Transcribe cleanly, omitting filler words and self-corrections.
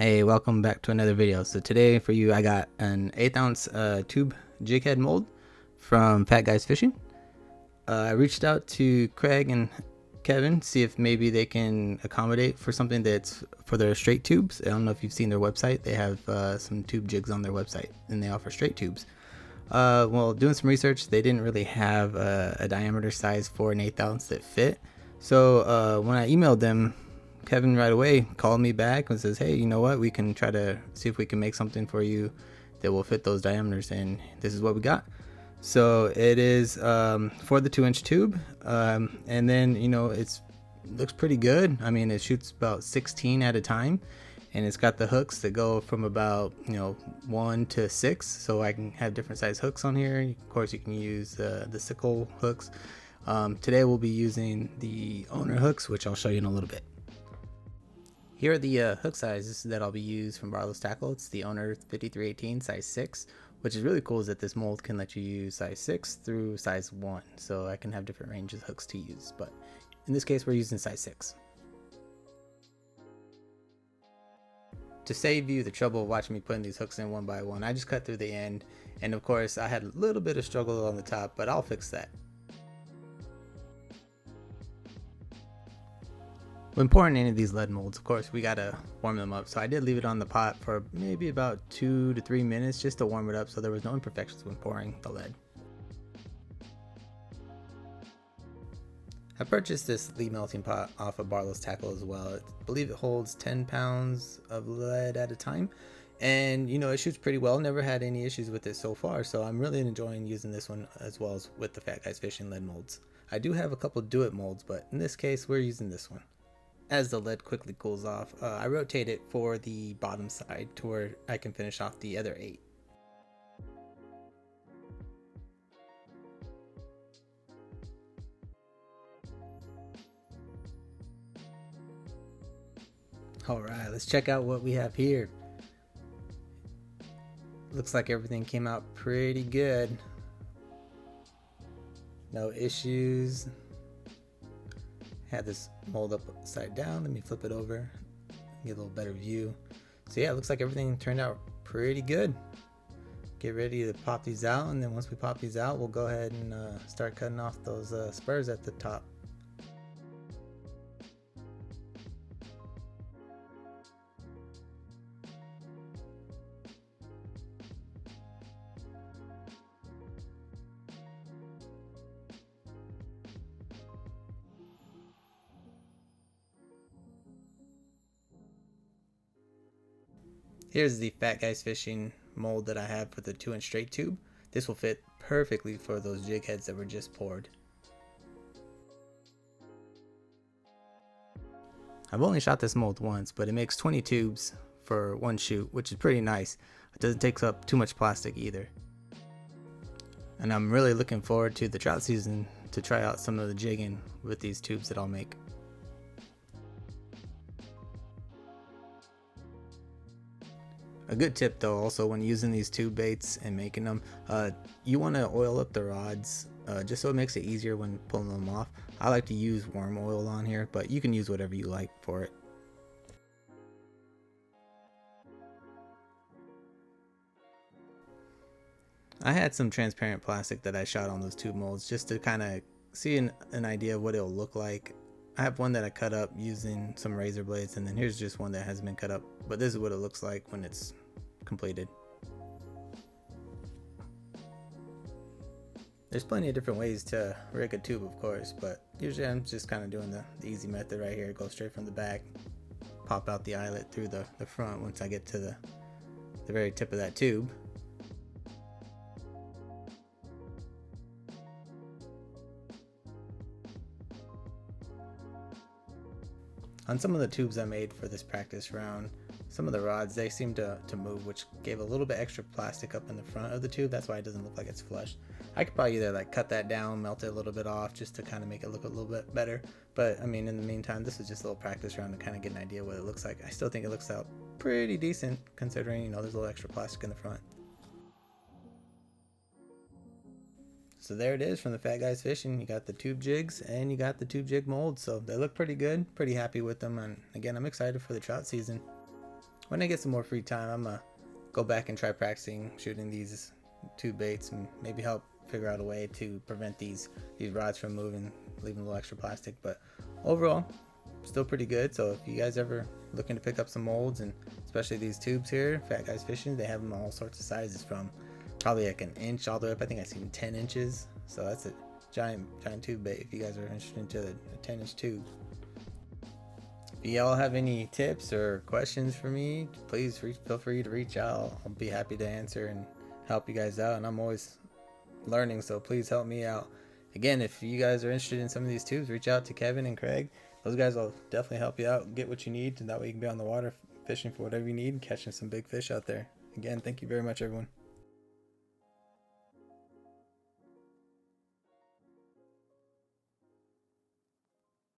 Hey, welcome back to another video. So today for you, I got an 1/8 ounce tube jig head mold from Fat Guys Fishing. I reached out to Craig and Kevin, see if maybe they can accommodate for something that's for their straight tubes. I don't know if you've seen their website. They have some tube jigs on their website and they offer straight tubes. Well, doing some research, they didn't really have a diameter size for an 1/8 ounce that fit. So when I emailed them, Kevin right away called me back and says, hey, you know what, we can try to see if we can make something for you that will fit those diameters, and this is what we got. So it is for the 2-inch tube, and then it's looks pretty good. I mean, it shoots about 16 at a time, and it's got the hooks that go from about 1 to 6, so I can have different size hooks on here. Of course, you can use the sickle hooks. Today we'll be using the owner hooks, which I'll show you in a little bit. Here are the hook sizes that I'll be used from Barlow's Tackle. It's the Owner 5318 size 6, which is really cool is that this mold can let you use size 6 through size 1, so I can have different ranges of hooks to use, but in this case we're using size 6. To save you the trouble of watching me putting these hooks in one by one, I just cut through the end, and of course I had a little bit of struggle on the top, but I'll fix that. When pouring any of these lead molds, of course, we gotta warm them up. So I did leave it on the pot for maybe about 2 to 3 minutes just to warm it up so there was no imperfections when pouring the lead. I purchased this lead melting pot off of Barlow's Tackle as well. I believe it holds 10 pounds of lead at a time. And it shoots pretty well. Never had any issues with it so far. So I'm really enjoying using this one as well as with the Fat Guys Fishing lead molds. I do have a couple Do It molds, but in this case, we're using this one. As the lead quickly cools off, I rotate it for the bottom side to where I can finish off the other 8. Alright, let's check out what we have here. Looks like everything came out pretty good. No issues. Had this mold upside down. Let me flip it over, get a little better view. So yeah, it looks like everything turned out pretty good. Get ready to pop these out, and then once we pop these out, we'll go ahead and start cutting off those spurs at the top. Here's the Fat Guys Fishing mold that I have for the 2-inch straight tube. This will fit perfectly for those jig heads that were just poured. I've only shot this mold once, but it makes 20 tubes for one shoot, which is pretty nice. It doesn't take up too much plastic either. And I'm really looking forward to the trout season to try out some of the jigging with these tubes that I'll make. A good tip though, also when using these tube baits and making them, you want to oil up the rods just so it makes it easier when pulling them off. I like to use worm oil on here, but you can use whatever you like for it. I had some transparent plastic that I shot on those tube molds just to kind of see an idea of what it'll look like. I have one that I cut up using some razor blades, and then here's just one that hasn't been cut up, but this is what it looks like when it's completed. There's plenty of different ways to rig a tube, of course, but usually I'm just kind of doing the easy method right here. Go straight from the back, pop out the eyelet through the front once I get to the very tip of that tube. On some of the tubes I made for this practice round, some of the rods, they seem to move, which gave a little bit extra plastic up in the front of the tube. That's why it doesn't look like it's flush. I could probably either like cut that down, melt it a little bit off just to kind of make it look a little bit better. But I mean, in the meantime, this is just a little practice round to kind of get an idea of what it looks like. I still think it looks out pretty decent considering, there's a little extra plastic in the front. So there it is from the Fat Guys Fishing. You got the tube jigs and you got the tube jig molds. So they look pretty good. Pretty happy with them. And again, I'm excited for the trout season. when I get some more free time, I'm gonna go back and try practicing shooting these tube baits and maybe help figure out a way to prevent these rods from moving, leaving a little extra plastic. But overall, still pretty good. So if you guys ever looking to pick up some molds, and especially these tubes here, Fat Guys Fishing, they have them all sorts of sizes from probably like an inch all the way up. I think I've seen 10 inches. So that's a giant tube bait if you guys are interested into a 10-inch tube. If y'all have any tips or questions for me, please feel free to reach out. I'll be happy to answer and help you guys out. And I'm always learning, so please help me out. Again, if you guys are interested in some of these tubes, reach out to Kevin and Craig. Those guys will definitely help you out and get what you need, and that way you can be on the water fishing for whatever you need and catching some big fish out there. Again, thank you very much, everyone.